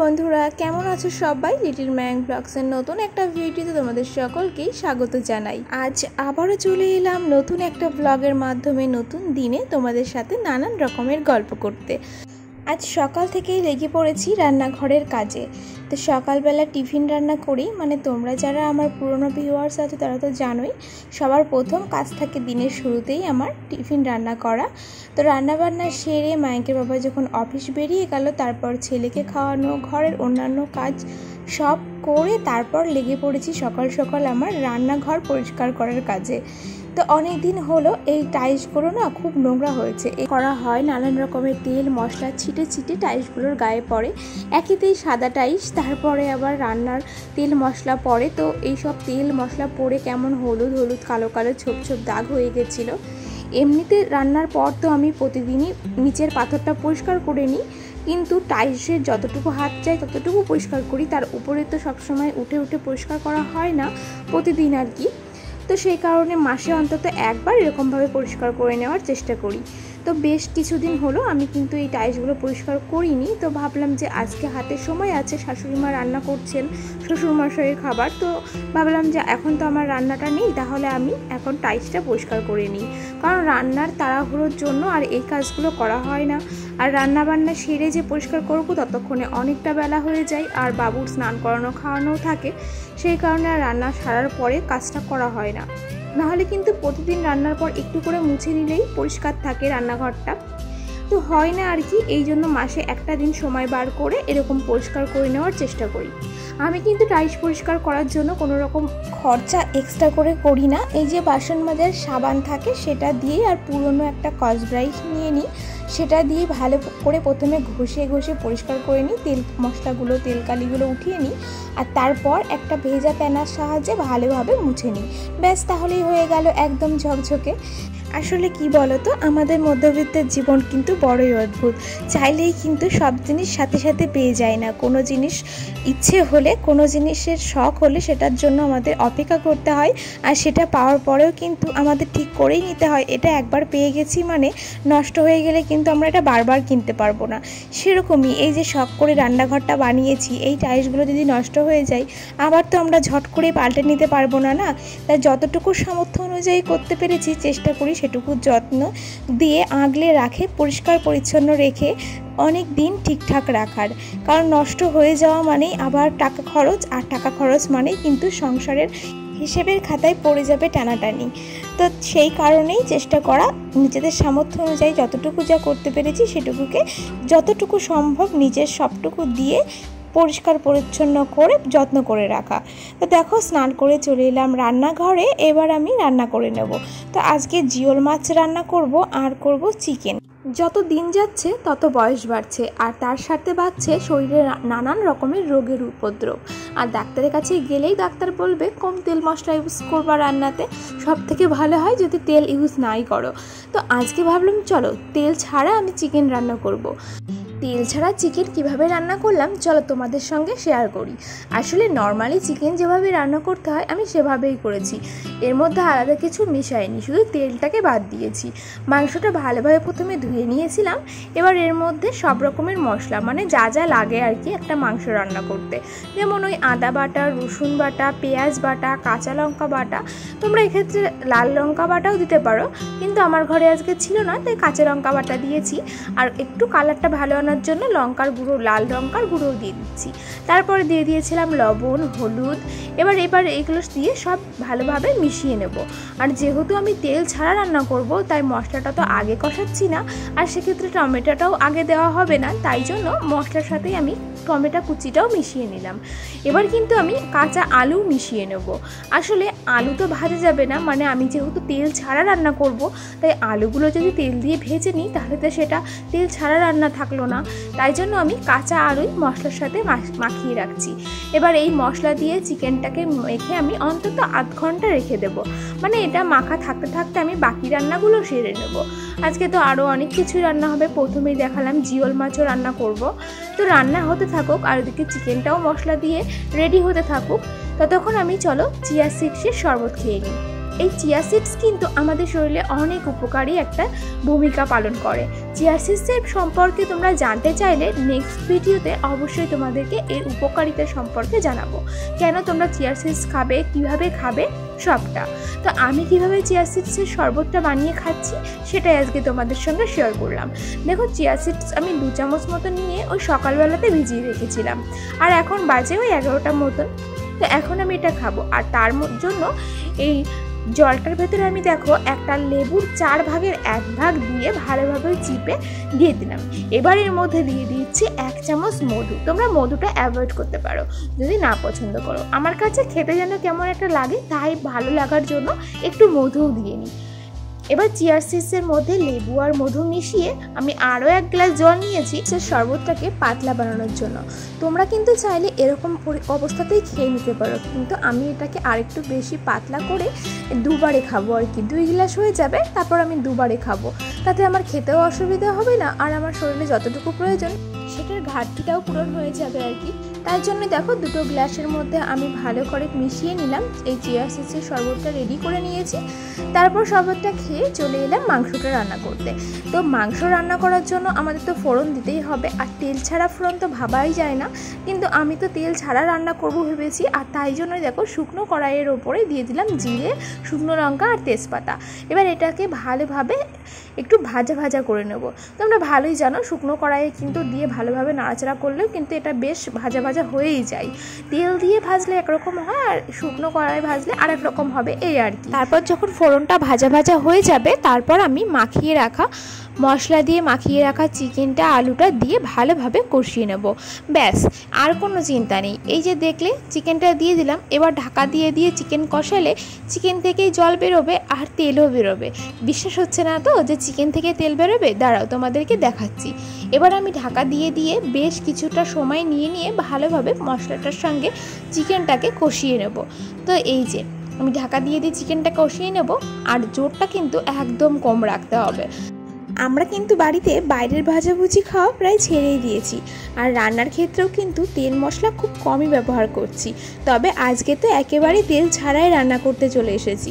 বন্ধুরা, কেমন আছো সবাই? লিটল ম্যাং ব্লগসের নতুন একটা ভিডিওতে তোমাদের সকলকেই স্বাগত জানাই। আজ আবারও চলে এলাম নতুন একটা ব্লগের মাধ্যমে নতুন দিনে তোমাদের সাথে নানান রকমের গল্প করতে। আজ সকাল থেকেই লেগে পড়েছি রান্নাঘরের কাজে। তো সকালবেলা টিফিন রান্না করি, মানে তোমরা যারা আমার পুরনো ভিউয়ার্স আছে তারা তো জানোই, সবার প্রথম কাজ থাকে দিনের শুরুতেই আমার টিফিন রান্না করা। তো রান্নাবান্না সেরে মাইকের বাবা যখন অফিস বেরিয়ে গেল, তারপর ছেলেকে খাওয়ানো, ঘরের অন্যান্য কাজ সব করে তারপর লেগে পড়েছি সকাল সকাল আমার রান্নাঘর পরিষ্কার করার কাজে। তো অনেক দিন হলো এই টাইলসগুলো না খুব নোংরা হয়েছে, করা হয় নানান রকমের তেল মশলা ছিটে ছিটে টাইলসগুলোর গায়ে পড়ে। একইতেই সাদা টাইলস, তারপরে আবার রান্নার তেল মশলা পড়ে। তো এইসব তেল মশলা পড়ে কেমন হলুদ হলুদ কালো কালো ছোপ ছোপ দাগ হয়ে গেছিলো। এমনিতে রান্নার পর তো আমি প্রতিদিনই নিচের পাথরটা পরিষ্কার করে নিই, কিন্তু টাইলসের যতটুকু হাত যায় ততটুকু পরিষ্কার করি, তার উপরে তো সবসময় উঠে উঠে পরিষ্কার করা হয় না প্রতিদিন আর কি। তো সেই কারণে মাসে অন্তত একবার এরকমভাবে পরিষ্কার করে নেওয়ার চেষ্টা করি। তো বেশ কিছুদিন হলো আমি কিন্তু এই টাইলসগুলো পরিষ্কার করিনি। তো ভাবলাম যে আজকে হাতে সময় আছে, শাশুড়ি মা রান্না করছেন শ্বশুরমশাইয়ের খাবার, তো ভাবলাম যে এখন তো আমার রান্নাটা নেই, তাহলে আমি এখন টাইলসটা পরিষ্কার করে নিই। কারণ রান্নার তাড়াহুড়োর জন্য আর এই কাজগুলো করা হয় না, আর রান্নাবান্না সেরে যে পরিষ্কার করবো ততক্ষণে অনেকটা বেলা হয়ে যায়, আর বাবুর স্নান করানো খাওয়ানোও থাকে। সেই কারণে আর রান্না সারার পরে কাজটা করা হয় না। নাহলে কিন্তু প্রতিদিন রান্নার পর একটু করে মুছে নিলেই পরিষ্কার থাকে রান্নাঘরটা, তো হয় না আর কি। এই জন্য মাসে একটা দিন সময় বার করে এরকম পরিষ্কার করে নেওয়ার চেষ্টা করি। আমি কিন্তু টাইলস পরিষ্কার করার জন্য কোনো রকম খরচা এক্সট্রা করে করি না। এই যে বাসন মাজার সাবান থাকে সেটা দিয়ে আর পুরনো একটা স্কচ ব্রাইট নিয়ে নিই, সেটা দিয়ে ভালো করে প্রথমে ঘষে ঘষে পরিষ্কার করে নিই, তেল মশলাগুলো তেল কালিগুলো উঠিয়ে নিই, আর তারপর একটা ভেজা প্যানার সাহায্যে ভালোভাবে মুছে নিই। ব্যাস, তাহলেই হয়ে গেল একদম ঝকঝকে। আসলে কি বলো তো, আমাদের মধ্যবিত্তের জীবন কিন্তু বড়ই অদ্ভুত। চাইলেই কিন্তু সব জিনিস সাথে সাথে পেয়ে যায় না। কোনো জিনিস ইচ্ছে হলে, কোনো জিনিসের শখ হলে সেটার জন্য আমাদের অপেক্ষা করতে হয়, আর সেটা পাওয়ার পরেও কিন্তু আমাদের ঠিক করেই নিতে হয়। এটা একবার পেয়ে গেছি মানে নষ্ট হয়ে গেলে কিন্তু আমরা এটা বারবার কিনতে পারবো না। সেরকমই এই যে শখ করে রান্নাঘরটা বানিয়েছি, এই টাইলসগুলো যদি নষ্ট হয়ে যায় আবার তো আমরা ঝট করে পাল্টে নিতে পারবো না, না? তাই যতটুকু সামর্থ্য অনুযায়ী করতে পেরেছি চেষ্টা করি সেটুকু যত্ন দিয়ে আগলে রাখে, পরিষ্কার পরিচ্ছন্ন রেখে অনেক দিন ঠিকঠাক রাখার। কারণ নষ্ট হয়ে যাওয়া মানেই আবার টাকা খরচ, আর টাকা খরচ মানেই কিন্তু সংসারের হিসেবের খাতায় পড়ে যাবে টানাটানি। তো সেই কারণেই চেষ্টা করা নিজেদের সামর্থ্য অনুযায়ী যতটুকু যা করতে পেরেছি সেটুকুকে যতটুকু সম্ভব নিজের সবটুকু দিয়ে পরিষ্কার পরিচ্ছন্ন করে যত্ন করে রাখা। তো দেখো, স্নান করে চলে এলাম রান্নাঘরে, এবার আমি রান্না করে নেব। তো আজকে জিওল মাছ রান্না করব, আর করব চিকেন। যত দিন যাচ্ছে তত বয়স বাড়ছে, আর তার সাথে বাড়ছে শরীরে নানান রকমের রোগের উপদ্রব। আর ডাক্তারের কাছে গেলেই ডাক্তার বলবে কম তেল মশলা ইউজ করবা রান্নাতে, সব থেকে ভালো হয় যদি তেল ইউজ নাই করো। তো আজকে ভাবলাম চলো তেল ছাড়া আমি চিকেন রান্না করব। তেল ছাড়া চিকেন কিভাবে রান্না করলাম চলো তোমাদের সঙ্গে শেয়ার করি। আসলে নর্মালি চিকেন যেভাবে রান্না করতে হয় আমি সেভাবেই করেছি, এর মধ্যে আলাদা কিছু মিশাইনি, শুধু তেলটাকে বাদ দিয়েছি। মাংসটা ভালোভাবে প্রথমে ধুয়ে নিয়েছিলাম, এবার এর মধ্যে সব রকমের মশলা, মানে যা যা লাগে আর কি একটা মাংস রান্না করতে, যেমন ওই আদা বাটা, রসুন বাটা, পেঁয়াজ বাটা, কাঁচা লঙ্কা বাটা, তোমরা এক্ষেত্রে লাল লঙ্কা বাটাও দিতে পারো, কিন্তু আমার ঘরে আজকে ছিল না তাই কাঁচা লঙ্কা বাটা দিয়েছি। আর একটু কালারটা ভালো আনার জন্য লঙ্কার গুঁড়ো, লাল লঙ্কার গুঁড়ো দিয়ে দিচ্ছি। তারপরে দিয়ে দিয়েছিলাম লবণ, হলুদ। এবার এইগুলো দিয়ে সব ভালোভাবে মিশিয়ে নেব। আর যেহেতু আমি তেল ছাড়া রান্না করব তাই মশলাটা তো আগে কষাচ্ছি না, আর সেক্ষেত্রে টমেটোটাও আগে দেওয়া হবে না, তাই জন্য মশলার সাথেই আমি টমেটো কুচিটাও মিশিয়ে নিলাম। এবার কিন্তু আমি কাঁচা আলু মিশিয়ে নেব। আসলে আলু তো ভাজা যাবে না, মানে আমি যেহেতু তেল ছাড়া রান্না করব তাই আলুগুলো যদি তেল দিয়ে ভেজে নিই তাহলে তো সেটা তেল ছাড়া রান্না থাকলো না, তাই জন্য আমি কাঁচা আলুই মশলার সাথে মাখিয়ে রাখছি। এবার এই মশলা দিয়ে চিকেনটাকে মেখে আমি অন্তত আধ ঘন্টা রেখে দেবো, মানে এটা মাখা থাকতে থাকতে আমি বাকি রান্নাগুলো সেরে নেব। আজকে তো আরও অনেক কিছু রান্না হবে, প্রথমেই দেখালাম জিওল মাছও রান্না করব। তো রান্না হতে থাকুক আর ওদিকে চিকেনটাও মশলা দিয়ে রেডি হতে থাকুক, ততক্ষণ আমি চলো চিয়া সিডসের শরবত খেয়ে নিই। এই চিয়া সিডস কিন্তু আমাদের শরীরে অনেক উপকারী একটা ভূমিকা পালন করে। চিয়া সিডসের সম্পর্কে তোমরা জানতে চাইলে নেক্সট ভিডিওতে অবশ্যই তোমাদেরকে এর উপকারিতা সম্পর্কে জানাবো, কেন তোমরা চিয়া সিডস খাবে, কিভাবে খাবে সবটা। তো আমি কিভাবে চিয়া সিডসের শরবতটা বানিয়ে খাচ্ছি সেটাই আজকে তোমাদের সঙ্গে শেয়ার করলাম। দেখো চিয়া সিডস আমি 2 চামচ মতো নিয়ে ওই সকালবেলাতে ভিজিয়ে রেখেছিলাম, আর এখন বাজে ওই 11টার মতন। তো এখন আমি এটা খাবো, আর তার জন্য এই জলটার ভেতরে আমি দেখো একটা লেবুর 4 ভাগের 1 ভাগ দিয়ে ভালোভাবে চিপে দিয়ে দিলাম। এবার এর মধ্যে দিয়ে দিচ্ছি 1 চামচ মধু। তোমরা মধুটা অ্যাভয়েড করতে পারো যদি না পছন্দ করো। আমার কাছে খেতে যেন কেমন একটা লাগে, তাই ভালো লাগার জন্য একটু মধুও দিয়ে নিই। এবার চিয়া সিডসের মধ্যে লেবু আর মধু মিশিয়ে আমি আরও 1 গ্লাস জল নিয়েছি সে শরবতটাকে পাতলা বানানোর জন্য। তোমরা কিন্তু চাইলে এরকম অবস্থাতেই খেয়ে নিতে পারো, কিন্তু আমি এটাকে আরেকটু বেশি পাতলা করে 2 বারে খাবো আর কি। 2 গ্লাস হয়ে যাবে, তারপর আমি 2 বারে খাবো, তাতে আমার খেতেও অসুবিধা হবে না, আর আমার শরীরে যতটুকু প্রয়োজন সেটার ঘাটতিটাও পূরণ হয়ে যাবে আর কি। তাই জন্য দেখো 2 গ্লাসের মধ্যে আমি ভালো করে মিশিয়ে নিলাম, এই চিয়া সিডসের শরবতটা রেডি করে নিয়েছি। তারপর শরবতটা খেয়ে চলে এলাম মাংসটা রান্না করতে। তো মাংস রান্না করার জন্য আমাদের তো ফোড়ন দিতেই হবে, আর তেল ছাড়া ফোড়ন তো ভাবাই যায় না, কিন্তু আমি তো তেল ছাড়া রান্না করব ভেবেছি, আর তাই জন্যই দেখো শুকনো কড়াইয়ের ওপরে দিয়ে দিলাম জিরে, শুকনো লঙ্কা আর তেজপাতা। এবার এটাকে ভালোভাবে একটু ভাজা ভাজা করে নেব। তোমরা ভালোই জানো শুকনো কড়াইয়ে কিন্তু দিয়ে ভালোভাবে নাড়াচাড়া করলেও কিন্তু এটা বেশ ভাজা ভাজা হয়েই যায়। তেল দিয়ে ভাজলে একরকম হয়, আর শুকনো কড়াই ভাজলে আরেক রকম হবে, এই আর কি। তারপর যখন ফোড়নটা ভাজা ভাজা হয়ে যাবে, তারপর আমি মাখিয়ে রাখা মশলা দিয়ে মাখিয়ে রাখা চিকেনটা আলুটা দিয়ে ভালোভাবে কষিয়ে নেব। ব্যাস, আর কোনো চিন্তা নেই। এই যে দেখলে চিকেনটা দিয়ে দিলাম, এবার ঢাকা দিয়ে দিয়ে চিকেন কষালে চিকেন থেকেই জল বেরোবে আর তেলও বেরোবে। বিশ্বাস হচ্ছে না তো যে চিকেন থেকে তেল বেরোবে? দাঁড়াও তোমাদেরকে দেখাচ্ছি। এবার আমি ঢাকা দিয়ে দিয়ে বেশ কিছুটা সময় নিয়ে ভালোভাবে মশলাটার সঙ্গে চিকেনটাকে কষিয়ে নেব। তো এই যে আমি ঢাকা দিয়ে দিয়ে চিকেনটা কষিয়ে নেব, আর জোরটা কিন্তু একদম কম রাখতে হবে। আমরা কিন্তু বাড়িতে বাইরের ভাজাভুজি খাওয়া প্রায় ছেড়েই দিয়েছি, আর রান্নার ক্ষেত্রেও কিন্তু তেল মশলা খুব কমই ব্যবহার করছি। তবে আজকে তো একেবারে তেল ছাড়াই রান্না করতে চলে এসেছি।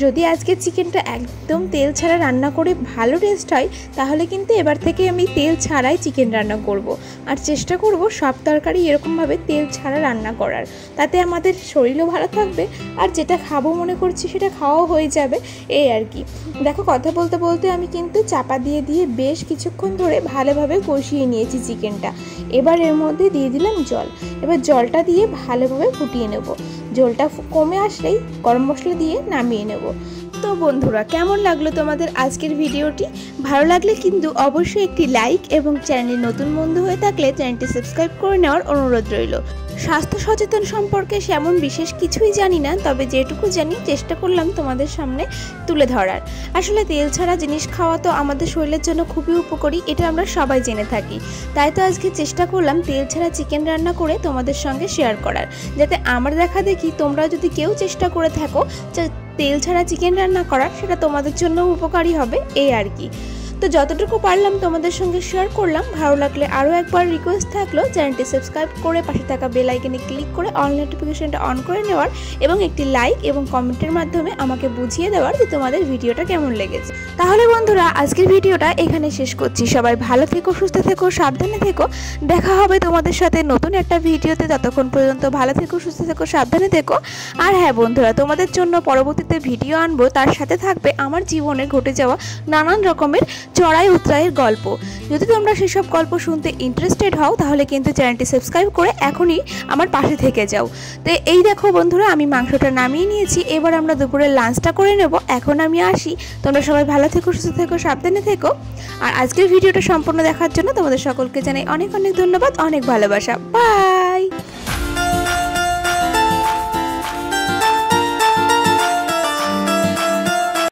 যদি আজকে চিকেনটা একদম তেল ছাড়া রান্না করে ভালো টেস্ট হয়, তাহলে কিন্তু এবার থেকে আমি তেল ছাড়াই চিকেন রান্না করব, আর চেষ্টা করব সব তরকারি এরকমভাবে তেল ছাড়া রান্না করার। তাতে আমাদের শরীরও ভালো থাকবে, আর যেটা খাবো মনে করছি সেটা খাওয়াও হয়ে যাবে, এই আর কি। দেখো কথা বলতে বলতে আমি কিন্তু চাপা দিয়ে দিয়ে বেশ কিছুক্ষণ ধরে ভালোভাবে কষিয়ে নিয়েছি চিকেনটা। এবার এর মধ্যে দিয়ে দিলাম জল। এবার জলটা দিয়ে ভালোভাবে ফুটিয়ে নেব। জলটা কমে আসলেই গরম মশলা দিয়ে নামিয়ে নেব। তো বন্ধুরা, কেমন লাগলো তোমাদের আজকের ভিডিওটি? ভালো লাগলে কিন্তু অবশ্যই একটি লাইক, এবং চ্যানেলে নতুন বন্ধু হয়ে থাকলে চ্যানেলটি সাবস্ক্রাইব করে নেওয়ার অনুরোধ রইল। স্বাস্থ্য সচেতন সম্পর্কে সেমন বিশেষ কিছুই জানি না, তবে যেটুকু জানি চেষ্টা করলাম তোমাদের সামনে তুলে ধরার। আসলে তেল ছাড়া জিনিস খাওয়া তো আমাদের শরীরের জন্য খুবই উপকারী, এটা আমরা সবাই জেনে থাকি। তাই তো আজকে চেষ্টা করলাম তেল ছাড়া চিকেন রান্না করে তোমাদের সঙ্গে শেয়ার করার, যাতে আমার দেখা দেখি তোমরা যদি কেউ চেষ্টা করে থাকো তেল ছাড়া চিকেন রান্না করার, সেটা তোমাদের জন্য উপকারী হবে, এই আর কি। তো যতটুকু পারলাম তোমাদের সঙ্গে শেয়ার করলাম। ভালো লাগলে আরও একবার রিকোয়েস্ট থাকলো চ্যানেলটি সাবস্ক্রাইব করে পাশে থাকা বেল আইকনে ক্লিক করে অল নোটিফিকেশনটা অন করে নেওয়ার, এবং একটি লাইক এবং কমেন্টের মাধ্যমে আমাকে বুঝিয়ে দেওয়ার যে তোমাদের ভিডিওটা কেমন লেগেছে। তাহলে বন্ধুরা, আজকের ভিডিওটা এখানে শেষ করছি। সবাই ভালো থেকো, সুস্থ থেকো, সাবধানে থেকো। দেখা হবে তোমাদের সাথে নতুন একটা ভিডিওতে। ততক্ষণ পর্যন্ত ভালো থেকো, সুস্থ থেকো, সাবধানে থেকো। আর হ্যাঁ বন্ধুরা, তোমাদের জন্য পরবর্তীতে ভিডিও আনবো, তার সাথে থাকবে আমার জীবনে ঘটে যাওয়া নানান রকমের চড়াই উতরাইয়ের গল্প। যদি তোমরা সেসব গল্প শুনতে ইন্টারেস্টেড হও, তাহলে কিন্তু চ্যানেলটি সাবস্ক্রাইব করে এখনই আমার পাশে থেকে যাও। তো এই দেখো বন্ধুরা, আমি মাংসটা নামিয়ে নিয়েছি। এবার আমরা দুপুরের লাঞ্চটা করে নেব। এখন আমি আসি। তোমরা সবাই ভালো থেকো, সুস্থ থেকো, সাবধানে থেকো। আর আজকের ভিডিওটা সম্পূর্ণ দেখার জন্য তোমাদের সকলকে জানাই অনেক অনেক ধন্যবাদ, অনেক ভালোবাসা। বাই।